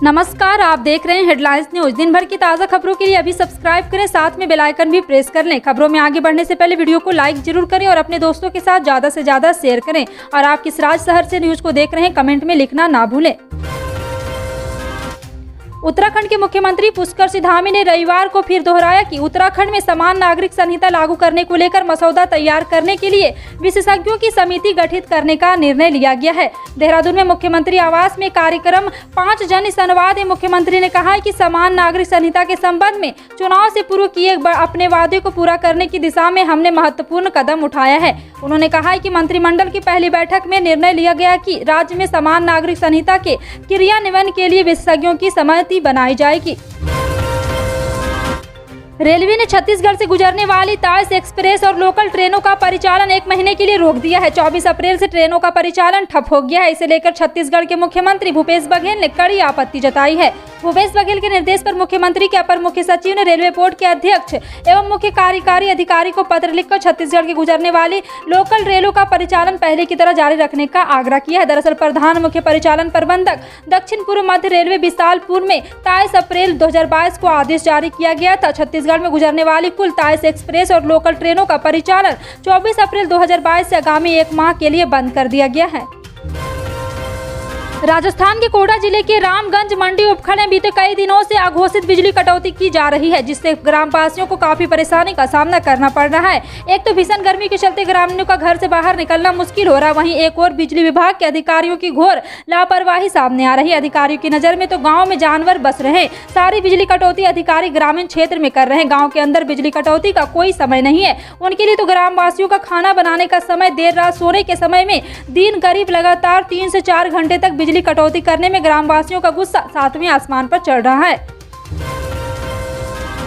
नमस्कार, आप देख रहे हैं हेडलाइंस न्यूज। दिन भर की ताज़ा खबरों के लिए अभी सब्सक्राइब करें, साथ में बेल आइकन भी प्रेस कर लें। खबरों में आगे बढ़ने से पहले वीडियो को लाइक जरूर करें और अपने दोस्तों के साथ ज़्यादा से ज़्यादा शेयर करें। और आप किस राज्य शहर से न्यूज को देख रहे हैं, कमेंट में लिखना ना भूलें। उत्तराखंड के मुख्यमंत्री पुष्कर सिंह धामी ने रविवार को फिर दोहराया कि उत्तराखंड में समान नागरिक संहिता लागू करने को लेकर मसौदा तैयार करने के लिए विशेषज्ञों की समिति गठित करने का निर्णय लिया गया है। देहरादून में मुख्यमंत्री आवास में कार्यक्रम 5 जन संवाद में मुख्यमंत्री ने कहा है कि समान नागरिक संहिता के संबंध में चुनाव से पूर्व किए अपने वादे को पूरा करने की दिशा में हमने महत्वपूर्ण कदम उठाया है। उन्होंने कहा है कि मंत्रिमंडल की पहली बैठक में निर्णय लिया गया कि राज्य में समान नागरिक संहिता के क्रियान्वयन के लिए विशेषज्ञों की समिति बनाई जाएगी। रेलवे ने छत्तीसगढ़ से गुजरने वाली ताज एक्सप्रेस और लोकल ट्रेनों का परिचालन 1 महीने के लिए रोक दिया है। 24 अप्रैल से ट्रेनों का परिचालन ठप हो गया है। इसे लेकर छत्तीसगढ़ के मुख्यमंत्री भूपेश बघेल ने कड़ी आपत्ति जताई है। भूपेश बघेल के निर्देश पर मुख्यमंत्री के अपर मुख्य सचिव ने रेलवे बोर्ड के अध्यक्ष एवं मुख्य कार्यकारी अधिकारी को पत्र लिखकर छत्तीसगढ़ के गुजरने वाली लोकल रेलों का परिचालन पहले की तरह जारी रखने का आग्रह किया है। दरअसल प्रधान मुख्य परिचालन प्रबंधक दक्षिण पूर्व मध्य रेलवे विशालपुर में 23 अप्रैल 2022 को आदेश जारी किया गया था। छत्तीसगढ़ में गुजरने वाली कुल 23 एक्सप्रेस और लोकल ट्रेनों का परिचालन 24 अप्रैल 2022 से आगामी 1 माह के लिए बंद कर दिया गया है। राजस्थान के कोटा जिले के रामगंज मंडी उपखंड में बीते कई दिनों से अघोषित बिजली कटौती की जा रही है, जिससे ग्रामवासियों को काफी परेशानी का सामना करना पड़ रहा है। एक तो भीषण गर्मी के चलते ग्रामीणों का घर से बाहर निकलना मुश्किल हो रहा है, वहीं एक और बिजली विभाग के अधिकारियों की घोर लापरवाही सामने आ रही है। अधिकारियों की नजर में तो गाँव में जानवर बस रहे हैं। सारी बिजली कटौती अधिकारी ग्रामीण क्षेत्र में कर रहे हैं। गाँव के अंदर बिजली कटौती का कोई समय नहीं है। उनके लिए तो ग्रामवासियों का खाना बनाने का समय, देर रात सोने के समय में दिन करीब लगातार 3 से 4 घंटे तक बिजली कटौती करने में ग्रामवासियों का गुस्सा 7वें आसमान पर चढ़ रहा है।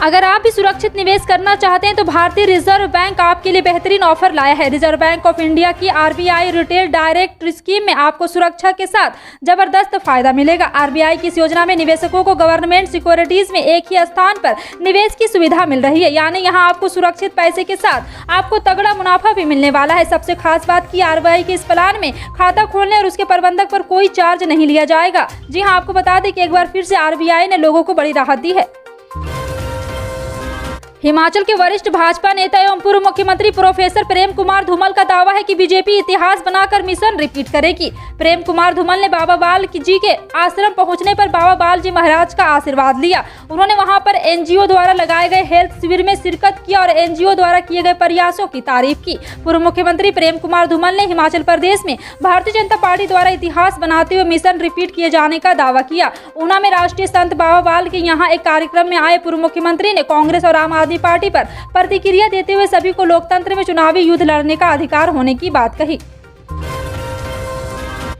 अगर आप भी सुरक्षित निवेश करना चाहते हैं तो भारतीय रिजर्व बैंक आपके लिए बेहतरीन ऑफर लाया है। रिजर्व बैंक ऑफ इंडिया की RBI रिटेल डायरेक्ट स्कीम में आपको सुरक्षा के साथ जबरदस्त फायदा मिलेगा। RBI की इस योजना में निवेशकों को गवर्नमेंट सिक्योरिटीज में एक ही स्थान पर निवेश की सुविधा मिल रही है, यानी यहाँ आपको सुरक्षित पैसे के साथ आपको तगड़ा मुनाफा भी मिलने वाला है। सबसे खास बात की RBI के इस प्लान में खाता खोलने और उसके प्रबंधक पर कोई चार्ज नहीं लिया जाएगा। जी हाँ, आपको बता दें कि एक बार फिर से RBI ने लोगों को बड़ी राहत दी है। हिमाचल के वरिष्ठ भाजपा नेता एवं पूर्व मुख्यमंत्री प्रोफेसर प्रेम कुमार धूमल का दावा है कि बीजेपी इतिहास बनाकर मिशन रिपीट करेगी। प्रेम कुमार धूमल ने बाबा बाल जी के आश्रम पहुंचने पर बाबा बाल जी महाराज का आशीर्वाद लिया। उन्होंने वहां पर NGO द्वारा लगाए गए हेल्थ शिविर में शिरकत की और NGO द्वारा किए गए प्रयासों की तारीफ की। पूर्व मुख्यमंत्री प्रेम कुमार धूमल ने हिमाचल प्रदेश में भारतीय जनता पार्टी द्वारा इतिहास बनाते हुए मिशन रिपीट किए जाने का दावा किया। ऊना में राष्ट्रीय संत बाबा बाल के यहाँ एक कार्यक्रम में आए पूर्व मुख्यमंत्री ने कांग्रेस और आम आदमी पार्टी पर प्रतिक्रिया देते हुए सभी को लोकतंत्र में चुनावी युद्ध लड़ने का अधिकार होने की बात कही।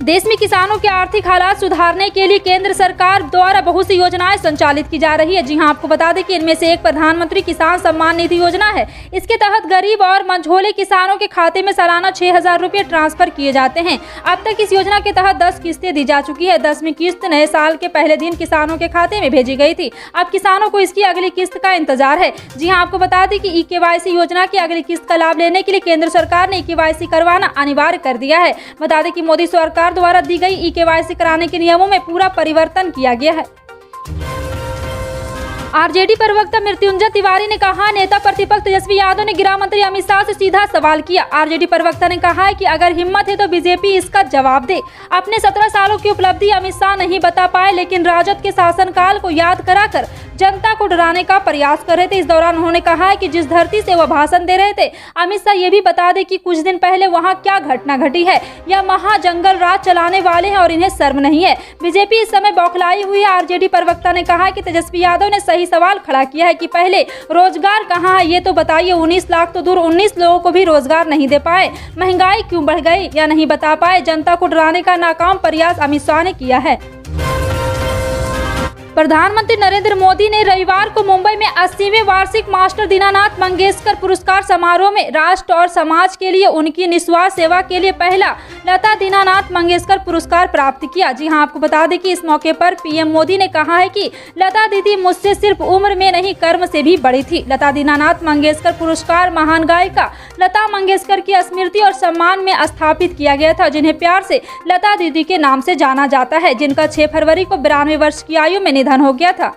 देश में किसानों के आर्थिक हालात सुधारने के लिए केंद्र सरकार द्वारा बहुत सी योजनाएं संचालित की जा रही है। जी हां, आपको बता दें कि इनमें से एक प्रधानमंत्री किसान सम्मान निधि योजना है। इसके तहत गरीब और मंझोले किसानों के खाते में सालाना 6,000 रुपये ट्रांसफर किए जाते हैं। अब तक इस योजना के तहत 10 किस्तें दी जा चुकी है। 10वीं किस्त नए साल के पहले दिन किसानों के खाते में भेजी गई थी। अब किसानों को इसकी अगली किस्त का इंतजार है। जी हाँ, आपको बता दें कि EKYC योजना की अगली किस्त का लाभ लेने के लिए केंद्र सरकार ने EKYC करवाना अनिवार्य कर दिया है। बता दें कि मोदी सरकार द्वारा दी गई EKYC कराने के नियमों में पूरा परिवर्तन किया गया है। RJD प्रवक्ता मृत्युंजय तिवारी ने कहा, नेता प्रतिपक्ष तेजस्वी यादव ने गृह मंत्री अमित शाह से सीधा सवाल किया। RJD प्रवक्ता ने कहा है कि अगर हिम्मत है तो बीजेपी इसका जवाब दे। अपने 17 सालों की उपलब्धि अमित शाह नहीं बता पाए, लेकिन राजद के शासनकाल को याद कराकर जनता को डराने का प्रयास कर रहे थे। इस दौरान उन्होंने कहा है कि जिस धरती से वह भाषण दे रहे थे, अमित शाह ये भी बता दे कि कुछ दिन पहले वहां क्या घटना घटी है। यह महाजंगल राज चलाने वाले हैं और इन्हें शर्म नहीं है। बीजेपी इस समय बौखलाई हुई है। RJD प्रवक्ता ने कहा कि तेजस्वी यादव ने सही सवाल खड़ा किया है कि पहले रोजगार कहाँ है, ये तो बताइए। 19 लाख तो दूर 19 लोगों को भी रोजगार नहीं दे पाए। महंगाई क्यों बढ़ गई या नहीं बता पाए। जनता को डराने का नाकाम प्रयास अमित शाह ने किया है। प्रधानमंत्री नरेंद्र मोदी ने रविवार को मुंबई में 80वें वार्षिक मास्टर दीनानाथ मंगेशकर पुरस्कार समारोह में राष्ट्र और समाज के लिए उनकी निस्वार्थ सेवा के लिए पहला लता दीनानाथ मंगेशकर पुरस्कार प्राप्त किया। जी हां, आपको बता दें कि इस मौके पर पीएम मोदी ने कहा है कि लता दीदी मुझसे सिर्फ उम्र में नहीं कर्म से भी बड़ी थी। लता दीनानाथ मंगेशकर पुरस्कार महान गायिका लता मंगेशकर की स्मृति और सम्मान में स्थापित किया गया था, जिन्हें प्यार से लता दीदी के नाम से जाना जाता है, जिनका 6 फरवरी को 92 वर्ष की आयु में निधन हो गया था।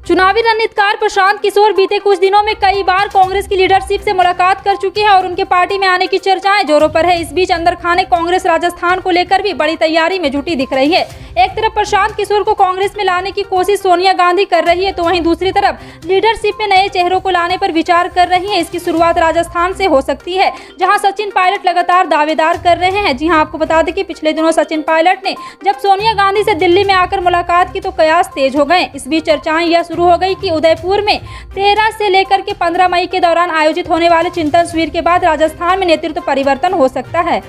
चुनावी रणनीतिकार प्रशांत किशोर बीते कुछ दिनों में कई बार कांग्रेस की लीडरशिप से मुलाकात कर चुके हैं और उनके पार्टी में आने की चर्चाएं जोरों पर है। इस बीच अंदर खाने कांग्रेस राजस्थान को लेकर भी बड़ी तैयारी में जुटी दिख रही है। एक तरफ प्रशांत किशोर को कांग्रेस में लाने की कोशिश सोनिया गांधी कर रही है, तो वहीं दूसरी तरफ लीडरशिप में नए चेहरों को लाने पर विचार कर रही है। इसकी शुरुआत राजस्थान से हो सकती है, जहां सचिन पायलट लगातार दावेदार कर रहे हैं। जी हां, आपको बता दें कि पिछले दिनों सचिन पायलट ने जब सोनिया गांधी से दिल्ली में आकर मुलाकात की तो कयास तेज हो गए। इस बीच चर्चाएं यह शुरू हो गई कि उदयपुर में 13 से लेकर के 15 मई के दौरान आयोजित होने वाले चिंतन शिविर के बाद राजस्थान में नेतृत्व परिवर्तन हो सकता है।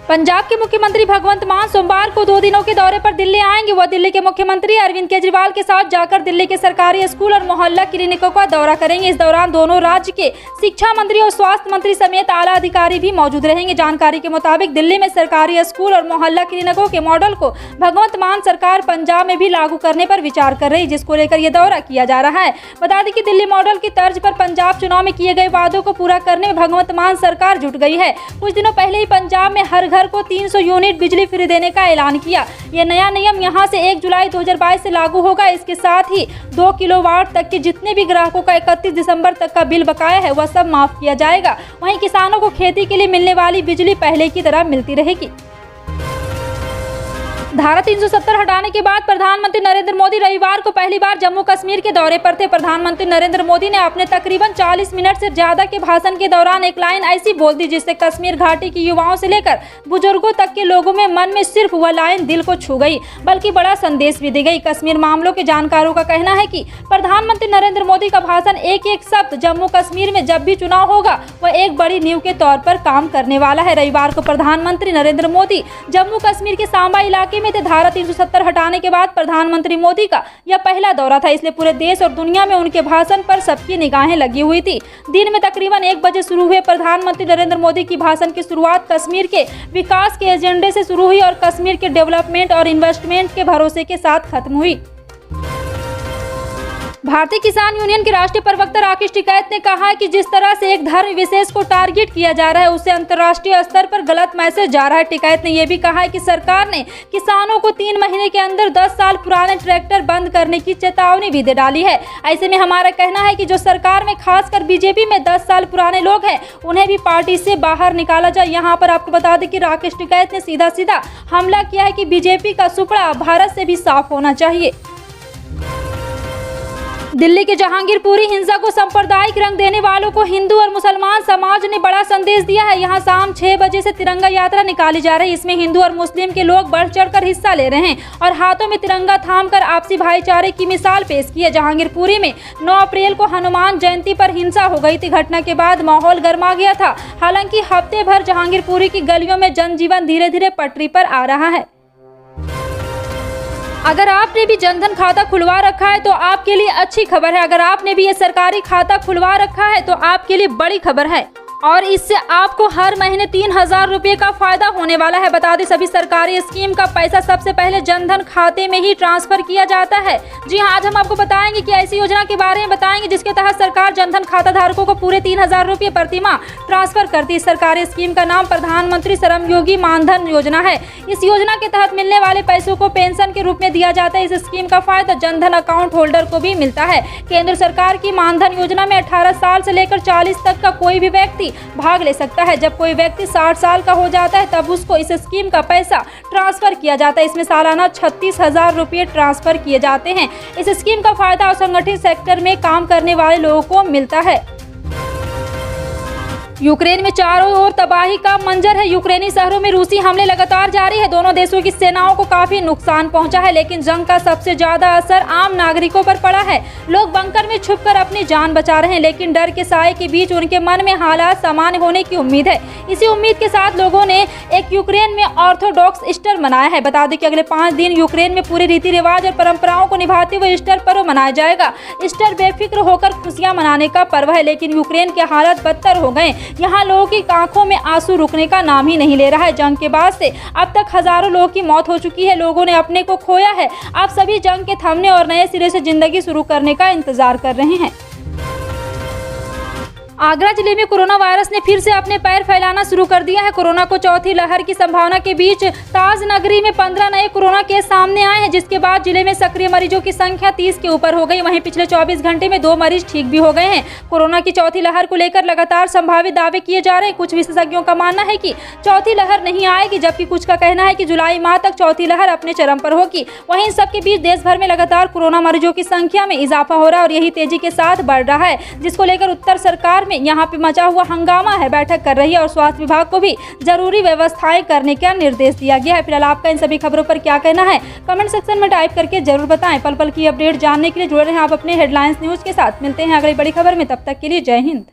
पंजाब के मुख्यमंत्री भगवंत मान सोमवार को 2 दिनों के दौरे पर दिल्ली आएंगे। वह दिल्ली के मुख्यमंत्री अरविंद केजरीवाल के साथ जाकर दिल्ली के सरकारी स्कूल और मोहल्ला क्लिनिकों का दौरा करेंगे। इस दौरान दोनों राज्य के शिक्षा मंत्री और स्वास्थ्य मंत्री समेत आला अधिकारी भी मौजूद रहेंगे। जानकारी के मुताबिक दिल्ली में सरकारी स्कूल और मोहल्ला क्लिनिकों के मॉडल को भगवंत मान सरकार पंजाब में भी लागू करने पर विचार कर रही है, जिसको लेकर यह दौरा किया जा रहा है। बता दें कि दिल्ली मॉडल की तर्ज पर पंजाब चुनाव में किए गए वादों को पूरा करने में भगवंत मान सरकार जुट गई है। कुछ दिनों पहले ही पंजाब में हर घर को 300 यूनिट बिजली फ्री देने का ऐलान किया। यह नया नियम यहां से 1 जुलाई 2022 से लागू होगा। इसके साथ ही 2 किलोवाट तक के जितने भी ग्राहकों का 31 दिसंबर तक का बिल बकाया है वह सब माफ किया जाएगा। वहीं किसानों को खेती के लिए मिलने वाली बिजली पहले की तरह मिलती रहेगी। धारा 370 हटाने के बाद प्रधानमंत्री नरेंद्र मोदी रविवार को पहली बार जम्मू कश्मीर के दौरे पर थे। प्रधानमंत्री नरेंद्र मोदी ने अपने तकरीबन 40 मिनट से ज्यादा के भाषण के दौरान एक लाइन ऐसी बोल दी जिससे कश्मीर घाटी की युवाओं से लेकर बुजुर्गों तक के लोगों में मन में सिर्फ वह लाइन दिल को छू गई, बल्कि बड़ा संदेश भी दी गई। कश्मीर मामलों के जानकारों का कहना है कि प्रधानमंत्री नरेंद्र मोदी का भाषण एक एक शब्द जम्मू कश्मीर में जब भी चुनाव होगा वह एक बड़ी नींव के तौर पर काम करने वाला है। रविवार को प्रधानमंत्री नरेंद्र मोदी जम्मू कश्मीर के सांबा इलाके में धारा 370 हटाने के बाद प्रधानमंत्री मोदी का यह पहला दौरा था, इसलिए पूरे देश और दुनिया में उनके भाषण पर सबकी निगाहें लगी हुई थी। दिन में तकरीबन 1 बजे शुरू हुए प्रधानमंत्री नरेंद्र मोदी की भाषण की शुरुआत कश्मीर के विकास के एजेंडे से शुरू हुई और कश्मीर के डेवलपमेंट और इन्वेस्टमेंट के भरोसे के साथ खत्म हुई। भारतीय किसान यूनियन के राष्ट्रीय प्रवक्ता राकेश टिकैत ने कहा है कि जिस तरह से एक धर्म विशेष को टारगेट किया जा रहा है उससे अंतर्राष्ट्रीय स्तर पर गलत मैसेज जा रहा है। टिकैत ने यह भी कहा है कि सरकार ने किसानों को 3 महीने के अंदर 10 साल पुराने ट्रैक्टर बंद करने की चेतावनी भी दे डाली है। ऐसे में हमारा कहना है कि जो सरकार में खासकर बीजेपी में 10 साल पुराने लोग हैं उन्हें भी पार्टी से बाहर निकाला जाए। यहाँ पर आपको बता दें कि राकेश टिकैत ने सीधा सीधा हमला किया है कि बीजेपी का सुपड़ा भारत से भी साफ होना चाहिए। दिल्ली के जहांगीरपुरी हिंसा को सांप्रदायिक रंग देने वालों को हिंदू और मुसलमान समाज ने बड़ा संदेश दिया है। यहां शाम 6 बजे से तिरंगा यात्रा निकाली जा रही है। इसमें हिंदू और मुस्लिम के लोग बढ़ चढ़कर हिस्सा ले रहे हैं और हाथों में तिरंगा थामकर आपसी भाईचारे की मिसाल पेश की है। जहांगीरपुरी में 9 अप्रैल को हनुमान जयंती पर हिंसा हो गई थी। घटना के बाद माहौल गर्मा गया था। हालांकि हफ्ते भर जहांगीरपुरी की गलियों में जनजीवन धीरे धीरे पटरी पर आ रहा है। अगर आपने भी जनधन खाता खुलवा रखा है तो आपके लिए अच्छी खबर है। अगर आपने भी ये सरकारी खाता खुलवा रखा है तो आपके लिए बड़ी खबर है और इससे आपको हर महीने 3000 रुपये का फायदा होने वाला है। बता दें सभी सरकारी स्कीम का पैसा सबसे पहले जनधन खाते में ही ट्रांसफर किया जाता है। जी हाँ, आज हम आपको बताएंगे कि ऐसी योजना के बारे में बताएंगे जिसके तहत सरकार जनधन खाता धारकों को पूरे 3000 रुपये प्रति माह ट्रांसफर करती है। सरकारी स्कीम का नाम प्रधानमंत्री श्रमयोगी मानधन योजना है। इस योजना के तहत मिलने वाले पैसों को पेंशन के रूप में दिया जाता है। इस स्कीम का फायदा जनधन अकाउंट होल्डर को भी मिलता है। केंद्र सरकार की मानधन योजना में 18 साल से लेकर 40 तक का कोई भी व्यक्ति भाग ले सकता है। जब कोई व्यक्ति 60 साल का हो जाता है तब उसको इस स्कीम का पैसा ट्रांसफर किया जाता है। इसमें सालाना 36,000 रुपये ट्रांसफर किए जाते हैं। इस स्कीम का फायदा असंगठित सेक्टर में काम करने वाले लोगों को मिलता है। यूक्रेन में चारों ओर तबाही का मंजर है। यूक्रेनी शहरों में रूसी हमले लगातार जारी है। दोनों देशों की सेनाओं को काफी नुकसान पहुंचा है, लेकिन जंग का सबसे ज्यादा असर आम नागरिकों पर पड़ा है। लोग बंकर में छुपकर अपनी जान बचा रहे हैं, लेकिन डर के साए के बीच उनके मन में हालात सामान्य होने की उम्मीद है। इसी उम्मीद के साथ लोगों ने एक यूक्रेन में ऑर्थोडॉक्स ईस्टर मनाया है। बता दें कि अगले 5 दिन यूक्रेन में पूरे रीति रिवाज और परंपराओं को निभाते हुए ईस्टर पर्व मनाया जाएगा। ईस्टर बेफिक्र होकर खुशियां मनाने का पर्व है, लेकिन यूक्रेन के हालात बदतर हो गए। यहाँ लोगों की आंखों में आंसू रुकने का नाम ही नहीं ले रहा है। जंग के बाद से अब तक हजारों लोगों की मौत हो चुकी है। लोगों ने अपने को खोया है। आप सभी जंग के थमने और नए सिरे से जिंदगी शुरू करने का इंतजार कर रहे हैं। आगरा जिले में कोरोना वायरस ने फिर से अपने पैर फैलाना शुरू कर दिया है। कोरोना को चौथी लहर की संभावना के बीच ताज नगरी में 15 नए कोरोना केस सामने आए हैं, जिसके बाद जिले में सक्रिय मरीजों की संख्या 30 के ऊपर हो गई। वहीं पिछले 24 घंटे में 2 मरीज ठीक भी हो गए हैं। कोरोना की चौथी लहर को लेकर लगातार संभावित दावे किए जा रहे हैं। कुछ विशेषज्ञों का मानना है कि चौथी लहर नहीं आएगी, जबकि कुछ का कहना है कि जुलाई माह तक चौथी लहर अपने चरम पर होगी। वहीं इन सबके बीच देश भर में लगातार कोरोना मरीजों की संख्या में इजाफा हो रहा है और यही तेजी के साथ बढ़ रहा है, जिसको लेकर उत्तर सरकार में यहाँ पे मचा हुआ हंगामा है, बैठक कर रही है और स्वास्थ्य विभाग को भी जरूरी व्यवस्थाएं करने का निर्देश दिया गया है। फिलहाल आपका इन सभी खबरों पर क्या कहना है, कमेंट सेक्शन में टाइप करके जरूर बताएं। पल पल की अपडेट जानने के लिए जुड़े रहें आप अपने हेडलाइंस न्यूज के साथ। मिलते हैं अगली बड़ी खबर में, तब तक के लिए जय हिंद।